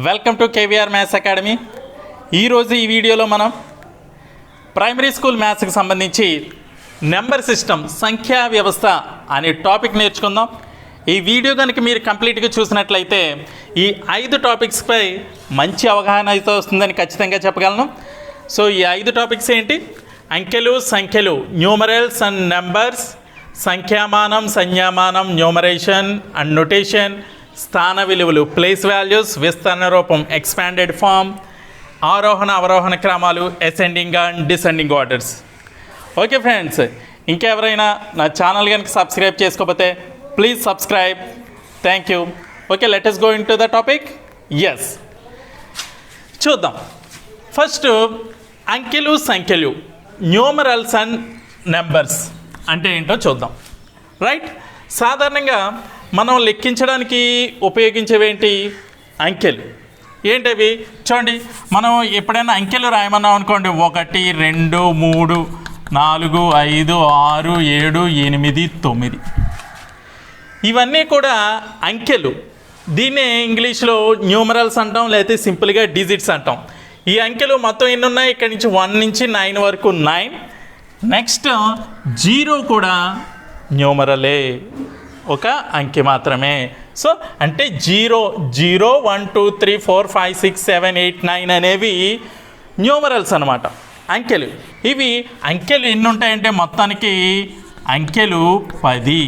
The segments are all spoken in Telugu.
Welcome to KVR maths academy. ఈరోజు ఈ వీడియోలో మనం ప్రైమరీ స్కూల్ మ్యాథ్స్కి సంబంధించి నెంబర్ సిస్టమ్ సంఖ్యా వ్యవస్థ అనే టాపిక్ నేర్చుకుందాం. ఈ వీడియో కనుక మీరు కంప్లీట్గా చూసినట్లయితే ఈ 5 టాపిక్స్పై మంచి అవగాహన అయితే వస్తుందని ఖచ్చితంగా చెప్పగలను. సో ఈ 5 టాపిక్స్ ఏంటి? అంకెలు, సంఖ్యలు, న్యూమరల్స్ అండ్ నెంబర్స్, సంఖ్యామానం, సంజ్ఞామానం, న్యూమరేషన్ అండ్ నొటేషన్, స్థాన విలువలు, ప్లేస్ వాల్యూస్, విస్తరణ రూపం, ఎక్స్పాండెడ్ ఫామ్, ఆరోహణ అవరోహణ క్రమాలు, ascending and descending orders. Okay friends, ఇంకెవరైనా నా ఛానల్ కనుక సబ్స్క్రైబ్ చేసుకోకపోతే please subscribe. Thank you. Okay, let us go into the topic. Yes, చూద్దాం. ఫస్ట్ అంకెలు, సంఖ్యలు, న్యూమరల్స్ అండ్ నెంబర్స్ అంటే ఏంటో చూద్దాం. రైట్, సాధారణంగా మనం లెక్కించడానికి ఉపయోగించేవేంటి? అంకెలు. ఏంటవి చూడండి. మనం ఎప్పుడైనా అంకెలు రాయమన్నాం అనుకోండి, 1 2 3 4 5 6 7 8 9 ఇవన్నీ కూడా అంకెలు. దీన్నే ఇంగ్లీష్లో న్యూమరల్స్ అంటాం, లేకపోతే సింపుల్గా డిజిట్స్ అంటాం. ఈ అంకెలు మొత్తం ఎన్ని ఉన్నాయి? ఇక్కడి నుంచి 1 నుంచి 9 వరకు 9. నెక్స్ట్ 0 కూడా న్యూమరలే, ఒక అంకె మాత్రమే. సో అంటే 0 0 1 2 3 4 5 6 7 8 9 అనేవి న్యూమరల్స్ అనమాట, అంకెలు. ఇవి అంకెలు ఎన్ని ఉంటాయంటే మొత్తానికి అంకెలు 10.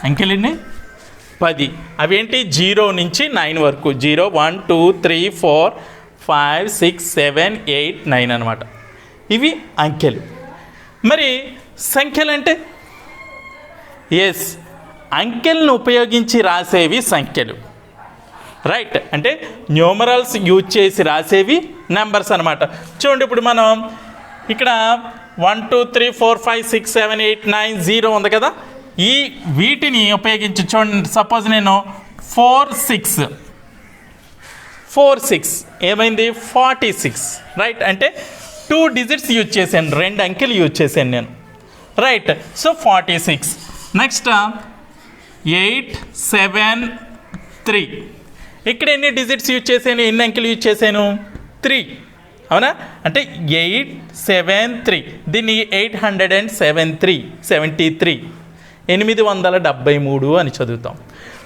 అంకెలు ఎన్ని? 10. అవేంటి? 0 నుంచి 9 వరకు. 0 1 2 3 4 5 6 7 8 9 అనమాట. ఇవి అంకెలు. మరి సంఖ్యలు అంటే? ఎస్, అంకెలను ఉపయోగించి రాసేవి సంఖ్యలు. రైట్, అంటే న్యూమరల్స్ యూజ్ చేసి రాసేవి నెంబర్స్ అనమాట. చూడండి, ఇప్పుడు మనం ఇక్కడ 1 2 3 4 5 6 7 8 9 0 ఉంది కదా, ఈ వీటిని ఉపయోగించి చూడండి. సపోజ్ నేను 4 6 ఏమైంది? 46. రైట్, అంటే 2 డిజిట్స్ యూజ్ చేశాను, 2 అంకెలు యూజ్ చేశాను నేను. Right, so 46. నెక్స్ట్ 8 7 3. ఇక్కడ ఎన్ని డిజిట్స్ యూజ్ చేశాను? ఎన్ని అంకెలు యూజ్ చేశాను? 3. అవునా? అంటే 8 7 3. దీన్ని 873 873 అని చదువుతాం.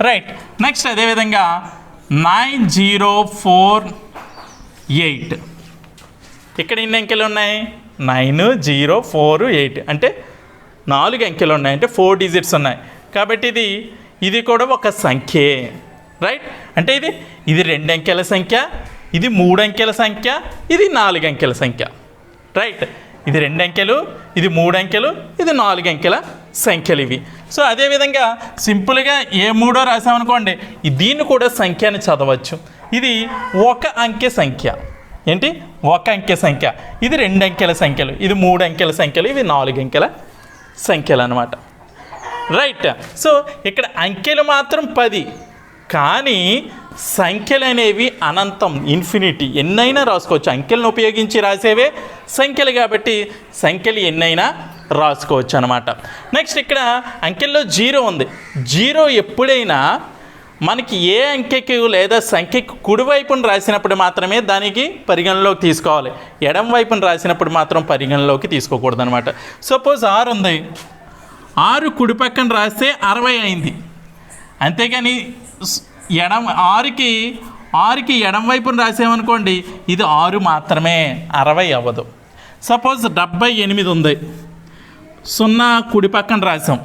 రైట్, నెక్స్ట్ అదేవిధంగా 9048. ఇక్కడ ఎన్ని అంకెలు ఉన్నాయి? 9 0 4 8. అంటే 4 అంకెలు ఉన్నాయి, అంటే 4 డిజిట్స్ ఉన్నాయి. కాబట్టి ఇది కూడా ఒక సంఖ్యే. రైట్, అంటే ఇది 2 అంకెల సంఖ్య, ఇది 3 అంకెల సంఖ్య, ఇది 4 అంకెల సంఖ్య. రైట్, ఇది 2 అంకెలు, ఇది 3 అంకెలు, ఇది 4 అంకెల సంఖ్యలు ఇవి. సో అదేవిధంగా సింపుల్గా ఏ 3 రాసామనుకోండి, దీన్ని కూడా సంఖ్య అని చదవచ్చు. ఇది 1 అంకె సంఖ్య. ఏంటి? 1 అంకె సంఖ్య. ఇది 2 అంకెల సంఖ్యలు, ఇది 3 అంకెల సంఖ్యలు, ఇవి 4 అంకెల సంఖ్యలు అన్నమాట. రైట్, సో ఇక్కడ అంకెలు మాత్రం 10, కానీ సంఖ్యలు అనేవి అనంతం, ఇన్ఫినిటీ, ఎన్నైనా రాసుకోవచ్చు. అంకెలను ఉపయోగించి రాసేవే సంఖ్యలు కాబట్టి సంఖ్యలు ఎన్నైనా రాసుకోవచ్చు అనమాట. నెక్స్ట్ ఇక్కడ అంకెల్లో 0 ఉంది. 0 ఎప్పుడైనా మనకి ఏ అంకెకి లేదా సంఖ్యకి కుడివైపున రాసినప్పుడు మాత్రమే దానికి పరిగణలోకి తీసుకోవాలి, ఎడం వైపున రాసినప్పుడు మాత్రం పరిగణలోకి తీసుకోకూడదు అనమాట. సపోజ్ 6 ఉంది, 6 కుడి పక్కన రాస్తే 60 అయింది. అంతేగాని 6కి ఎడం వైపున రాసామనుకోండి, ఇది 6 మాత్రమే, 60 అవ్వదు. సపోజ్ 78 ఉంది, 0 కుడి పక్కన రాసాం.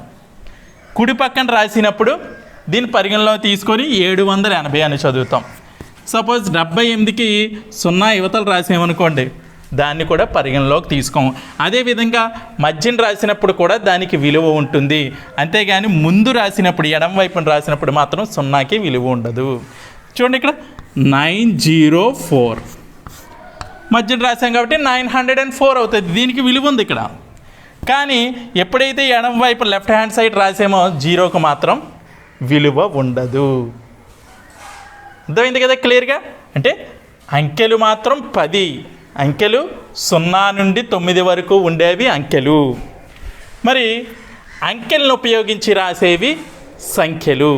కుడి పక్కన రాసినప్పుడు దీన్ని పరిగణలో తీసుకొని 780 అని చదువుతాం. సపోజ్ 78కి 0 యువతలు రాసామనుకోండి, దాన్ని కూడా పరిగణలోకి తీసుకోము. అదేవిధంగా మధ్యన రాసినప్పుడు కూడా దానికి విలువ ఉంటుంది. అంతేగాని ముందు రాసినప్పుడు, ఎడం వైపున రాసినప్పుడు మాత్రం 0కి విలువ ఉండదు. చూడండి, ఇక్కడ 904 మధ్యన రాసాం కాబట్టి 904 అవుతుంది, దీనికి విలువ ఉంది ఇక్కడ. కానీ ఎప్పుడైతే ఎడం వైపు లెఫ్ట్ హ్యాండ్ సైడ్ రాసామో 0కి మాత్రం విలువ ఉండదు. అర్థమైంది కదా క్లియర్గా? అంటే అంకెలు మాత్రం 10. అంకెలు 0 నుండి 9 వరకు ఉండేవి అంకెలు. మరి అంకెలను ఉపయోగించి రాసేవి సంఖ్యలు.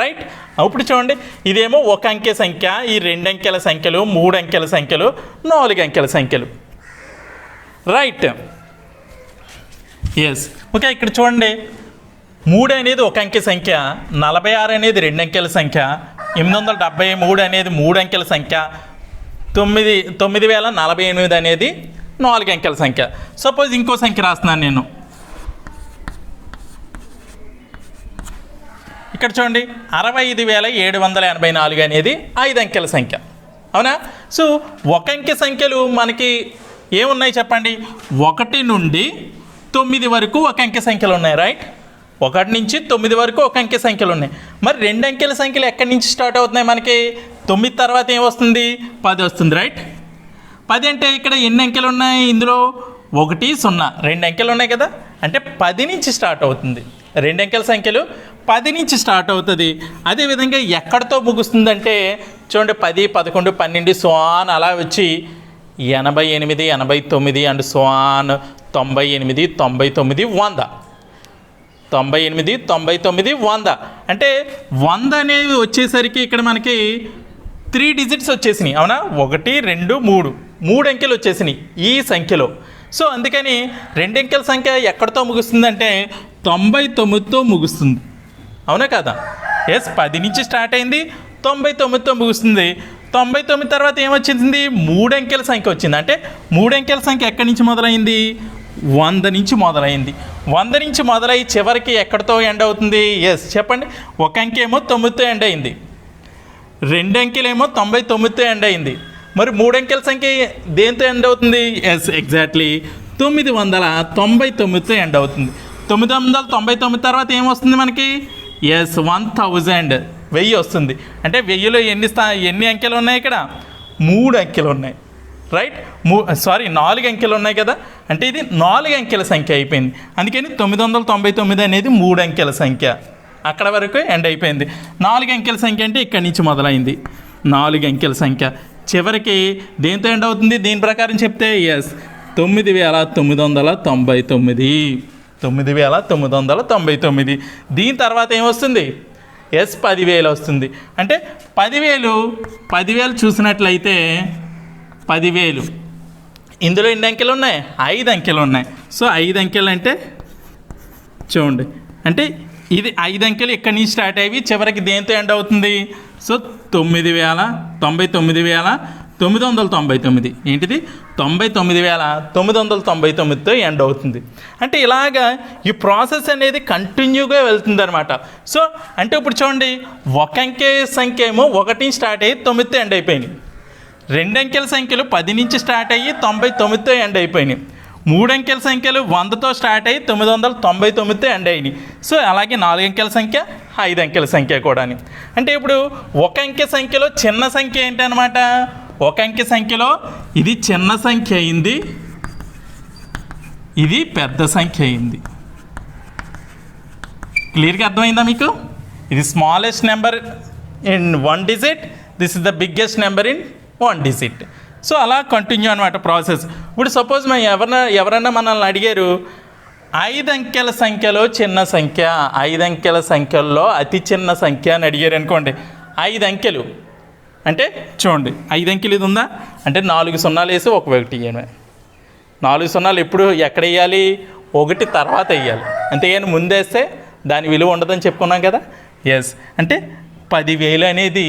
రైట్. ఇప్పుడు చూడండి, ఇదేమో ఒక అంకె సంఖ్య, ఈ 2 అంకెల సంఖ్యలు, 3 అంకెల సంఖ్యలు, 4 అంకెల సంఖ్యలు. రైట్. ఎస్. ఓకే, ఇక్కడ చూడండి, 3 అనేది ఒక అంకె సంఖ్య, 46 అనేది 2 అంకెల సంఖ్య, 873 అనేది 3 అంకెల సంఖ్య, 9048 అనేది 4 అంకెల సంఖ్య. సపోజ్ ఇంకో సంఖ్య రాస్తున్నాను నేను. ఇక్కడ చూడండి, 65,784 అనేది 5 అంకెల సంఖ్య. అవునా? సో ఒక అంకె సంఖ్యలు మనకి ఏమున్నాయి చెప్పండి? 1 నుండి 9 వరకు ఒక అంకె సంఖ్యలు ఉన్నాయి. రైట్. 1 నుంచి 9 వరకు ఒక అంకె సంఖ్యలు ఉన్నాయి. మరి 2 అంకెల సంఖ్యలు ఎక్కడి నుంచి స్టార్ట్ అవుతున్నాయి మనకి? 9 తర్వాత ఏమొస్తుంది? 10 వస్తుంది. రైట్. 10 అంటే ఇక్కడ ఎన్ని అంకెలు ఉన్నాయి? ఇందులో 1, 0, 2 అంకెలు ఉన్నాయి కదా, అంటే 10 నుంచి స్టార్ట్ అవుతుంది. 2 అంకెల సంఖ్యలు 10 నుంచి స్టార్ట్ అవుతుంది. అదేవిధంగా ఎక్కడితో ముగుస్తుందంటే చూడండి, 10, 11, 12 సో ఆన్ అలా వచ్చి 88, 89 అండ్ సో ఆన్ 98, 99, 100. 98, 99, 100. అంటే 100 అనేది వచ్చేసరికి ఇక్కడ మనకి 3 డిజిట్స్ వచ్చేసినాయి. అవునా? 1, 2, 3 అంకెలు వచ్చేసినాయి ఈ సంఖ్యలో. సో అందుకని 2 అంకెల సంఖ్య ఎక్కడితో ముగుస్తుందంటే 99తో ముగుస్తుంది. అవునా కదా? ఎస్. 10 నుంచి స్టార్ట్ అయింది, 99తో ముగుస్తుంది. 99 తర్వాత ఏమొచ్చింది? 3 అంకెల సంఖ్య వచ్చింది. అంటే 3 అంకెల సంఖ్య ఎక్కడి నుంచి మొదలైంది? 100 నుంచి మొదలైంది. 100 నుంచి మొదలై చివరికి ఎక్కడితో ఎండ్ అవుతుంది? ఎస్, చెప్పండి. ఒక అంకె ఏమో 9తో ఎండ్ అయింది, 2 అంకెలేమో 99తో ఎండ్ అయింది. మరి 3 అంకెల సంఖ్య దేంతో ఎండ్ అవుతుంది? ఎస్, ఎగ్జాక్ట్లీ 999తో ఎండ్ అవుతుంది. 999 తర్వాత ఏమొస్తుంది మనకి? ఎస్, 1000 వస్తుంది. అంటే 1000లో ఎన్ని అంకెలు ఉన్నాయి? ఇక్కడ 3 అంకెలు ఉన్నాయి. రైట్. 4 అంకెలు ఉన్నాయి కదా, అంటే ఇది 4 అంకెల సంఖ్య అయిపోయింది. అందుకని 999 అనేది 3 అంకెల సంఖ్య. అక్కడ వరకు ఎండ్ అయిపోయింది. 4 అంకెల సంఖ్య అంటే ఇక్కడి నుంచి మొదలైంది. 4 అంకెల సంఖ్య చివరికి దేంతో ఎండ్ అవుతుంది? దీని ప్రకారం చెప్తే ఎస్, 9999. 9999. దీని తర్వాత ఏమొస్తుంది? ఎస్, 10,000 వస్తుంది. అంటే 10,000 చూసినట్లయితే 10,000 ఇందులో ఎన్ని అంకెలు ఉన్నాయి? 5 అంకెలు ఉన్నాయి. సో 5 అంకెలు అంటే చూడండి, అంటే ఇది 5 అంకెలు ఇక్కడి నుంచి స్టార్ట్ అయ్యి చివరికి దేంతో ఎండ్ అవుతుంది? సో 99,999. ఏంటిది? 99,999తో ఎండ్ అవుతుంది. అంటే ఇలాగా ఈ ప్రాసెస్ అనేది కంటిన్యూగా వెళ్తుంది అనమాట. సో అంటే ఇప్పుడు చూడండి, ఒక అంకె సంఖ్య ఏమో 1 నుంచి స్టార్ట్ అయ్యి 9తో ఎండ్ అయిపోయినాయి. 2 అంకెల సంఖ్యలు 10 నుంచి స్టార్ట్ అయ్యి 99తో ఎండ్ అయిపోయినాయి. 3 అంకెల సంఖ్యలు 100తో స్టార్ట్ అయ్యి 999తో ఎండ్ అయినాయి. సో అలాగే 4 అంకెల సంఖ్య, 5 అంకెల సంఖ్య కూడా. అంటే ఇప్పుడు ఒక అంకె సంఖ్యలో చిన్న సంఖ్య ఏంటనమాట? ఒక అంకె సంఖ్యలో ఇది చిన్న సంఖ్య అయింది, ఇది పెద్ద సంఖ్య అయింది. క్లియర్గా అర్థమైందా మీకు? ఇది smallest number in 1 digit, this is the biggest number in 1 digit. So అలా కంటిన్యూ అనమాట ప్రాసెస్. ఇప్పుడు సపోజ్ మేము ఎవరన్నా మనల్ని అడిగారు, 5 అంకెల సంఖ్యలో చిన్న సంఖ్య, 5 అంకెల సంఖ్యల్లో అతి చిన్న సంఖ్య అని అడిగారు అనుకోండి. 5 అంకెలు అంటే చూడండి, 5 అంకెలు ఇది ఉందా అంటే 4 సున్నాలు వేసి 1 వేయాలి. 4 సున్నాలు ఎప్పుడు ఎక్కడ వేయాలి? 1 తర్వాత వేయాలి. అంతేగాని ముందేస్తే దాని విలువ ఉండదని చెప్పుకున్నాం కదా. ఎస్, అంటే 10,000 అనేది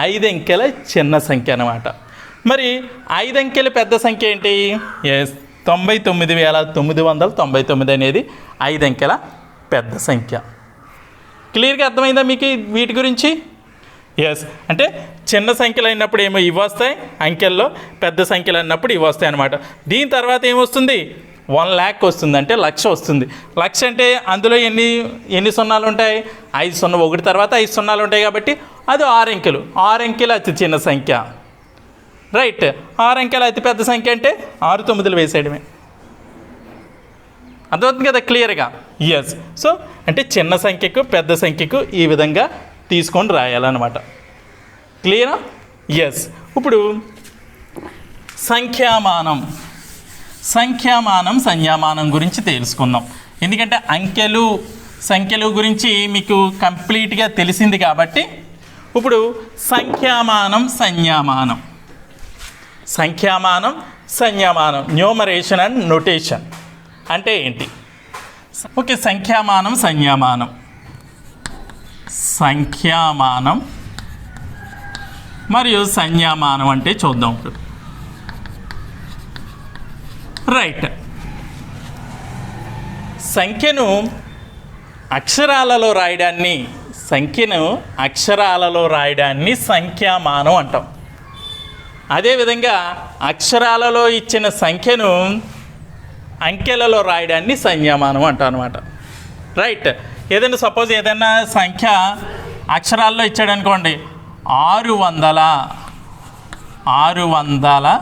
5 అంకెల చిన్న సంఖ్య అన్నమాట. మరి 5 అంకెల పెద్ద సంఖ్య ఏంటి? ఎస్, 99,999 అనేది 5 అంకెల పెద్ద సంఖ్య. క్లియర్గా అర్థమైందా మీకు వీటి గురించి? ఎస్, అంటే చిన్న సంఖ్యలు అయినప్పుడు ఏమో ఇవి వస్తాయి అంకెల్లో, పెద్ద సంఖ్యలు అన్నప్పుడు ఇవి వస్తాయి అన్నమాట. దీని తర్వాత ఏమొస్తుంది? 1,00,000 వస్తుంది, అంటే 1,00,000 వస్తుంది. 1,00,000 అంటే అందులో ఎన్ని సున్నాలు ఉంటాయి? 5 సున్నా, 1 తర్వాత 5 సున్నాలు ఉంటాయి కాబట్టి అది 6 అంకెలు. 6 అంకెలు అతి చిన్న సంఖ్య. రైట్. 6 అంకెల అతి పెద్ద సంఖ్య అంటే 6 9 వేసేయడమే. అర్థమవుతుంది కదా క్లియర్గా? ఎస్. సో అంటే చిన్న సంఖ్యకు పెద్ద సంఖ్యకు ఈ విధంగా తీసుకొని రాయాలన్నమాట. క్లియరా? ఎస్. ఇప్పుడు సంఖ్యామానం, సంఖ్యామానం సంజ్ఞామానం గురించి తెలుసుకుందాం. ఎందుకంటే అంకెలు సంఖ్యల గురించి మీకు కంప్లీట్గా తెలిసింది కాబట్టి ఇప్పుడు సంఖ్యామానం సంజ్ఞామానం, సంఖ్యామానం సంజ్ఞామానం, న్యూమరేషన్ అండ్ నొటేషన్ అంటే ఏంటి? ఓకే, సంఖ్యామానం సంజ్ఞామానం, సంఖ్యామానం మరియు సంజ్ఞామానం అంటే చూద్దాం ఇప్పుడు. రైట్, సంఖ్యను అక్షరాలలో రాయడాన్ని సంఖ్యామానం అంటాం. అదేవిధంగా అక్షరాలలో ఇచ్చిన సంఖ్యను అంకెలలో రాయడాన్ని సంజ్ఞామానం అంటాం అనమాట. రైట్, ఏదైనా సపోజ్ ఏదైనా సంఖ్య అక్షరాల్లో ఇచ్చాడు అనుకోండి, 645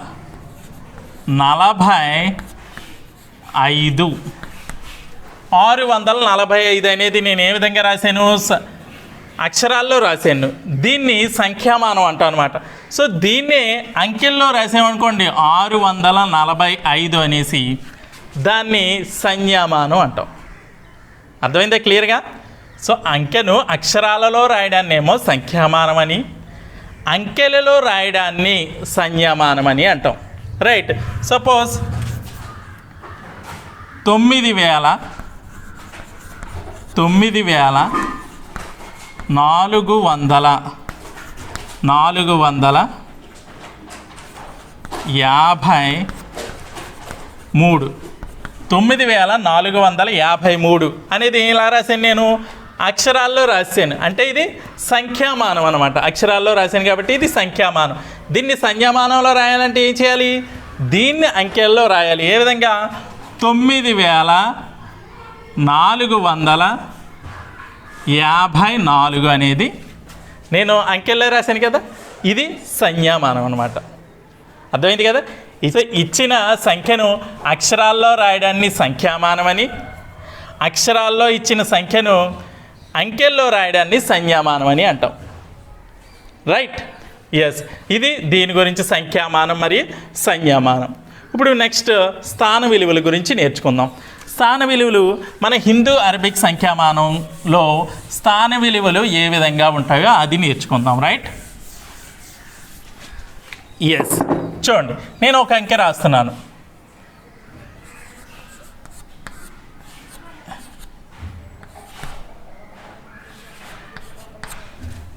645 అనేది నేను ఏ విధంగా రాశాను? అక్షరాల్లో రాశాను. దీన్ని సంఖ్యామానం అంటాం అనమాట. సో దీన్నే అంకెల్లో రాసామనుకోండి 645 అనేసి, దాన్ని సంజ్ఞామానం అంటాం. అర్థమైందా క్లియర్గా? సో అంకెను అక్షరాలలో రాయడాన్నేమో సంఖ్యామానం అని, అంకెలలో రాయడాన్ని సంజ్ఞామానం అని అంటాం. రైట్, సపోజ్ 9453 9453 అనేది ఎలా రాశాను? నేను అక్షరాల్లో రాశాను, అంటే ఇది సంఖ్యామానం అనమాట. అక్షరాల్లో రాశాను కాబట్టి ఇది సంఖ్యామానం. దీన్ని సంజ్ఞామానంలో రాయాలంటే ఏం చేయాలి? దీన్ని అంకెల్లో రాయాలి. ఏ విధంగా? 9454 అనేది నేను అంకెల్లో రాశాను కదా, ఇది సంజ్ఞామానం అనమాట. అర్థమైంది కదా? ఇచ్చిన సంఖ్యను అక్షరాల్లో రాయడాన్ని సంఖ్యామానమని, అక్షరాల్లో ఇచ్చిన సంఖ్యను అంకెల్లో రాయడాన్ని సంజ్ఞామానం అని అంటాం. రైట్, ఎస్, ఇది దీని గురించి సంఖ్యామానం మరియు సంజ్ఞామానం. ఇప్పుడు నెక్స్ట్ స్థాన విలువల గురించి నేర్చుకుందాం. స్థాన విలువలు మన హిందూ అరబిక్ సంఖ్యామానంలో స్థాన విలువలు ఏ విధంగా ఉంటాయో అది నేర్చుకుందాం. రైట్, ఎస్, చూడండి నేను ఒక అంకె రాస్తున్నాను.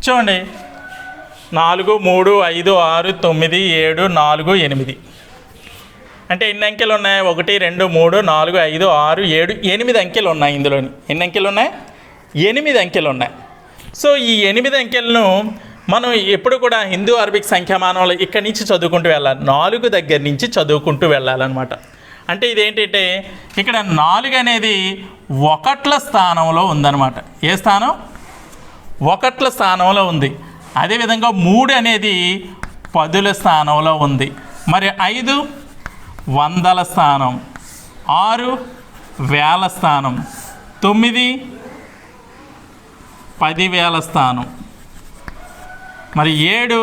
చూడండి 4 3 5 6 9 7 4 8 అంటే ఎన్ని అంకెలు ఉన్నాయి? 1 2 3 4 5 6 7 8 అంకెలు ఉన్నాయి. ఇందులోని ఎన్ని అంకెలు ఉన్నాయి? 8 అంకెలు ఉన్నాయి. సో ఈ 8 అంకెలను మనం ఎప్పుడు కూడా హిందూ అరబిక్ సంఖ్యామానంలో ఇక్కడి నుంచి చదువుకుంటూ వెళ్ళాలి, 4 దగ్గర నుంచి చదువుకుంటూ వెళ్ళాలన్నమాట. అంటే ఇదేంటంటే ఇక్కడ 4 అనేది ఒకట్ల స్థానంలో ఉందన్నమాట. ఏ స్థానం? ఒకట్ల స్థానంలో ఉంది. అదేవిధంగా 3 అనేది పదుల స్థానంలో ఉంది. మరి 5 వందల స్థానం, 6 వేల స్థానం, 9 10,000 స్థానం, మరి 7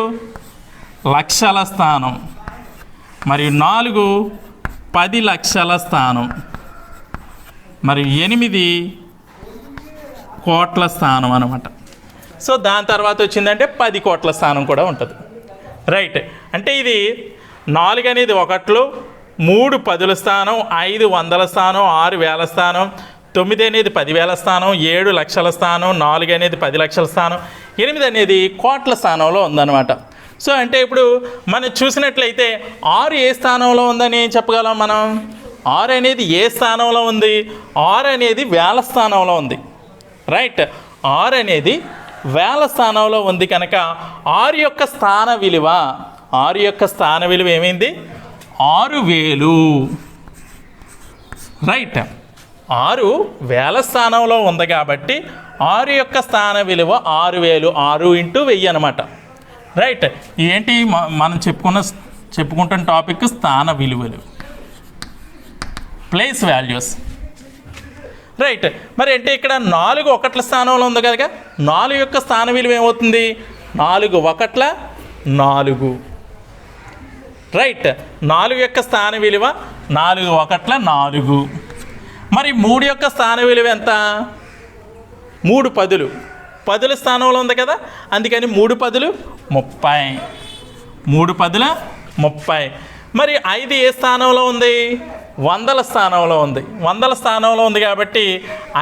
లక్షల స్థానం, మరియు 4 10 లక్షల స్థానం, మరి 8 కోట్ల స్థానం అన్నమాట. సో దాని తర్వాత వచ్చిందంటే 10 కోట్ల స్థానం కూడా ఉంటుంది. రైట్, అంటే ఇది 4 అనేది ఒకట్లు, 3 పదుల స్థానం, 5 వందల స్థానం, 6 వేల స్థానం, 9 అనేది 10,000 స్థానం, 7 లక్షల స్థానం, 4 అనేది 10 లక్షల స్థానం, 8 అనేది కోట్ల స్థానంలో ఉందన్నమాట. సో అంటే ఇప్పుడు మనం చూసినట్లయితే 6 ఏ స్థానంలో ఉందని ఏం చెప్పగలం మనం? 6 అనేది ఏ స్థానంలో ఉంది? 6 అనేది వేల స్థానంలో ఉంది. రైట్, 6 అనేది వేల స్థానంలో ఉంది కనుక 6 యొక్క స్థాన విలువ ఏమైంది? 6,000. రైట్, 6 వేల స్థానంలో ఉంది కాబట్టి 6 యొక్క స్థాన విలువ 6,000. 6 × 1000 అనమాట. రైట్, ఏంటి మనం చెప్పుకుంటున్న టాపిక్? స్థాన విలువలు, ప్లేస్ వాల్యూస్. రైట్, మరి అంటే ఇక్కడ 4 ఒకట్ల స్థానంలో ఉంది కదా, 4 యొక్క స్థాన విలువ ఏమవుతుంది? 4 ఒకట్ల 4. రైట్, 4 యొక్క స్థాన విలువ 4 ఒకట్ల 4. మరి 3 యొక్క స్థాన విలువ ఎంత? 3 పదులు, పదుల స్థానంలో ఉంది కదా, అందుకని 3 పదులు 30. 3 పదుల 30. మరి 5 ఏ స్థానంలో ఉంది? వందల స్థానంలో ఉంది. వందల స్థానంలో ఉంది కాబట్టి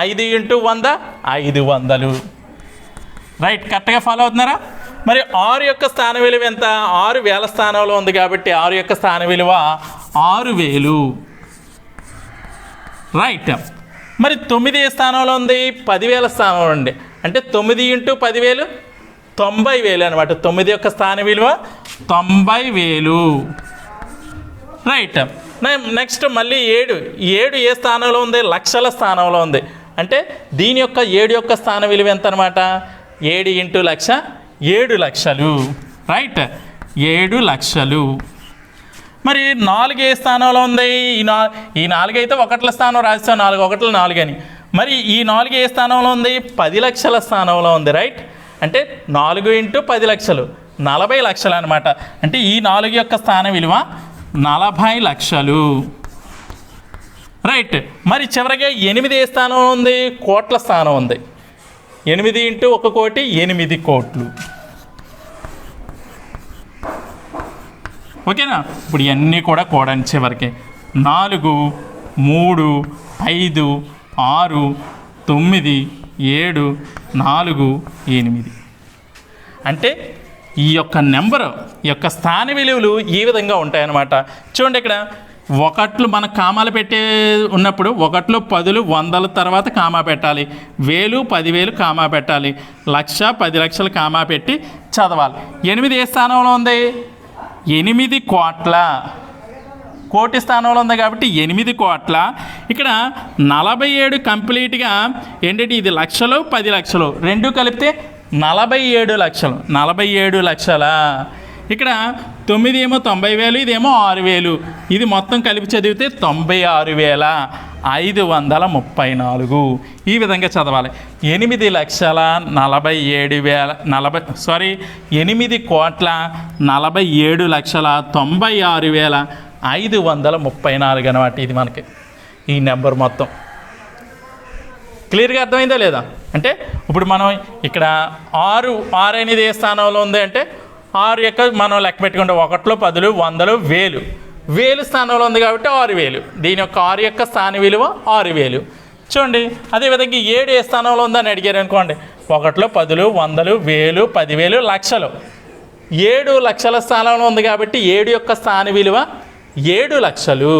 5 × 100 500. రైట్, కరెక్ట్గా ఫాలో అవుతున్నారా? మరి 6 యొక్క స్థాన విలువ ఎంత? 6000 స్థానంలో ఉంది కాబట్టి 6 యొక్క స్థాన విలువ 6000. రైట్. మరి 9 ఏ స్థానంలో ఉంది? 10,000 స్థానంలో ఉంది. అంటే 9 × 10,000 90,000 అనమాట. 9 యొక్క స్థాన విలువ 90,000. రైట్. నెక్స్ట్ మళ్ళీ 7. 7 ఏ స్థానంలో ఉంది? లక్షల స్థానంలో ఉంది. అంటే దీని యొక్క 7 యొక్క స్థాన విలువ ఎంత అనమాట? 7 × 1,00,000 7 లక్షలు. రైట్, 7 లక్షలు. మరి 4 ఏ స్థానంలో ఉంది? ఈ 4 అయితే ఒకట్ల స్థానం రాస్తాం, 4 ఒకట్ల 4 అని. మరి ఈ 4 ఏ స్థానంలో ఉంది? 10 లక్షల స్థానంలో ఉంది. రైట్, అంటే 4 × 10 లక్షలు 40 లక్షలు అనమాట. అంటే ఈ 4 యొక్క స్థాన విలువ 40 లక్షలు. రైట్. మరి చివరిగా 8 ఏ స్థానంలో ఉంది? కోట్ల స్థానం ఉంది. 8 × 1 కోటి 8 కోట్లు. ఓకేనా? ఇప్పుడు ఇవన్నీ కూడా కూడండి చివరికి. 4 3 5 6 9 7 4 8. అంటే ఈ యొక్క నెంబరు, ఈ యొక్క స్థాన విలువలు ఈ విధంగా ఉంటాయన్నమాట. చూడండి, ఇక్కడ ఒకట్లు మన కామాలు పెట్టే ఉన్నప్పుడు ఒకట్లు 10లు 100ల తర్వాత కామా పెట్టాలి, 1000 10,000 కామా పెట్టాలి, 1,00,000 10 లక్షలు కామా పెట్టి చదవాలి. 8 ఏ స్థానంలో ఉంది? 8 కోట్ల. కోటి స్థానంలో ఉంది కాబట్టి 8 కోట్ల. ఇక్కడ 47 కంప్లీట్గా ఏంటంటే ఇది లక్షలు 10 లక్షలు రెండు కలిపితే 47 లక్షలు. 47 లక్షల. ఇక్కడ 9 ఏమో 90,000, ఇదేమో 6,000. ఇది మొత్తం కలిపి చదివితే 96,534. ఈ విధంగా చదవాలి. 8,47,96,96,534 అనమాట. ఇది మనకి ఈ నెంబర్ మొత్తం క్లియర్గా అర్థమైందా లేదా? అంటే ఇప్పుడు మనం ఇక్కడ 6 అనేది ఏ స్థానంలో ఉంది అంటే 6 యొక్క మనం లెక్క పెట్టుకుంటే 1లు 10లు 100లు 1000 స్థానంలో ఉంది కాబట్టి 6,000. దీని యొక్క 6 యొక్క స్థాన విలువ 6,000. చూడండి, అదేవిధంగా 7 ఏ స్థానంలో ఉందని అడిగారు అనుకోండి, 1లు 10లు 100లు 1000 10,000 లక్షలు. 7 లక్షల స్థానంలో ఉంది కాబట్టి 7 యొక్క స్థాన విలువ 7 లక్షలు.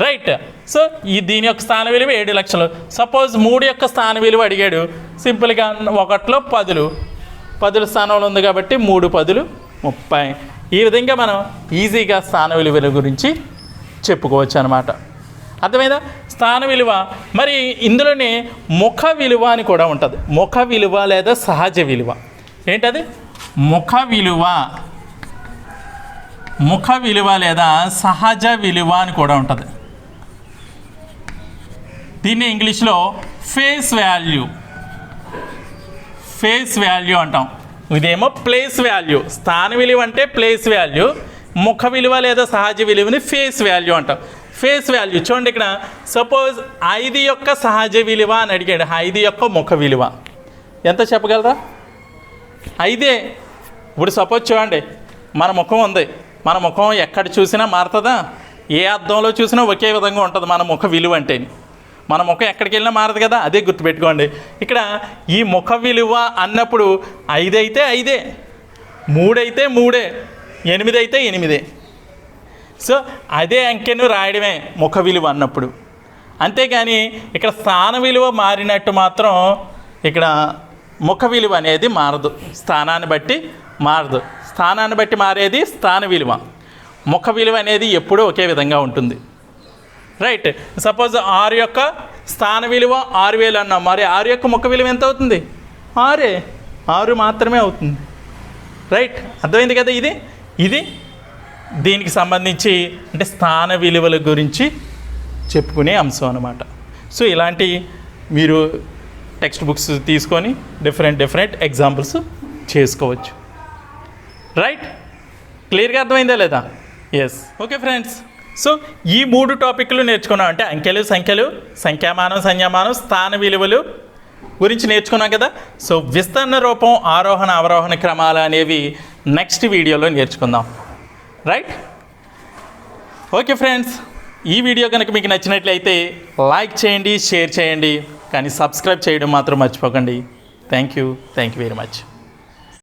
రైట్. సో దీని యొక్క స్థాన విలువ 7 లక్షలు. సపోజ్ 3 యొక్క స్థాన విలువ అడిగాడు, సింపుల్గా 1లో 10లు 10ల స్థానంలో ఉంది కాబట్టి 3 10లు 30. ఈ విధంగా మనం ఈజీగా స్థాన విలువల గురించి చెప్పుకోవచ్చు అనమాట. అర్థమైందా? స్థాన విలువ. మరి ఇందులోనే ముఖ విలువ అని కూడా ఉంటుంది. ముఖ విలువ లేదా సహజ విలువ. ఏంటది? ముఖ విలువ. ముఖ విలువ లేదా సహజ విలువ అని కూడా ఉంటుంది. దీన్ని ఇంగ్లీష్లో ఫేస్ వాల్యూ అంటాం. ఇదేమో ప్లేస్ వాల్యూ. స్థాన విలువ అంటే ప్లేస్ వాల్యూ. ముఖ విలువ లేదా సహజ విలువని ఫేస్ వాల్యూ అంటాం. ఫేస్ వాల్యూ చూడండి, ఇక్కడ సపోజ్ 5 యొక్క సహజ విలువ అని అడిగాడు. 5 యొక్క ముఖ విలువ ఎంత చెప్పగలరా? 5. ఇప్పుడు సపోజ్ చూడండి, మన ముఖం ఉంది. మన ముఖం ఎక్కడ చూసినా మారుతుందా? ఏ అర్థంలో చూసినా ఒకే విధంగా ఉంటుంది మన ముఖ విలువ అంటే. మన ముఖం ఎక్కడికి వెళ్ళినా మారదు కదా, అదే గుర్తుపెట్టుకోండి. ఇక్కడ ఈ ముఖ విలువ అన్నప్పుడు 5 అయితే 5, 3 అయితే 3, 8 అయితే 8. సో అదే అంకెను రాయడమే ముఖ విలువ అన్నప్పుడు. అంతేగాని ఇక్కడ స్థాన విలువ మారినట్టు మాత్రం ఇక్కడ ముఖ విలువ అనేది మారదు. స్థానాన్ని బట్టి మారదు. స్థానాన్ని బట్టి మారేది స్థాన విలువ. ముఖ విలువ అనేది ఎప్పుడూ ఒకే విధంగా ఉంటుంది. రైట్. సపోజ్ 6 యొక్క స్థాన విలువ 6,000 అన్నాం. మరి 6 యొక్క ముఖ విలువ ఎంత అవుతుంది? 6 మాత్రమే అవుతుంది. రైట్, అర్థమైంది కదా? ఇది దీనికి సంబంధించి అంటే స్థాన విలువల గురించి చెప్పుకునే అంశం అన్నమాట. సో ఇలాంటి మీరు టెక్స్ట్ బుక్స్ తీసుకొని డిఫరెంట్ ఎగ్జాంపుల్స్ చేసుకోవచ్చు. రైట్, క్లియర్గా అర్థమైందా లేదా? ఎస్. ఓకే ఫ్రెండ్స్, సో ఈ 3 టాపిక్లు నేర్చుకున్నాం. అంటే అంకెలు, సంఖ్యలు, సంఖ్యామానం, సంజ్ఞామానం, స్థాన విలువలు, గురించి నేర్చుకున్నాం కదా. సో విస్తరణ రూపం, ఆరోహణ అవరోహణ క్రమాలు అనేవి నెక్స్ట్ వీడియోలో నేర్చుకుందాం. రైట్? ఓకే ఫ్రెండ్స్, ఈ వీడియో కనుక మీకు నచ్చినట్లయితే లైక్ చేయండి, షేర్ చేయండి, కానీ సబ్స్క్రైబ్ చేయడం మాత్రం మర్చిపోకండి. Thank you very much.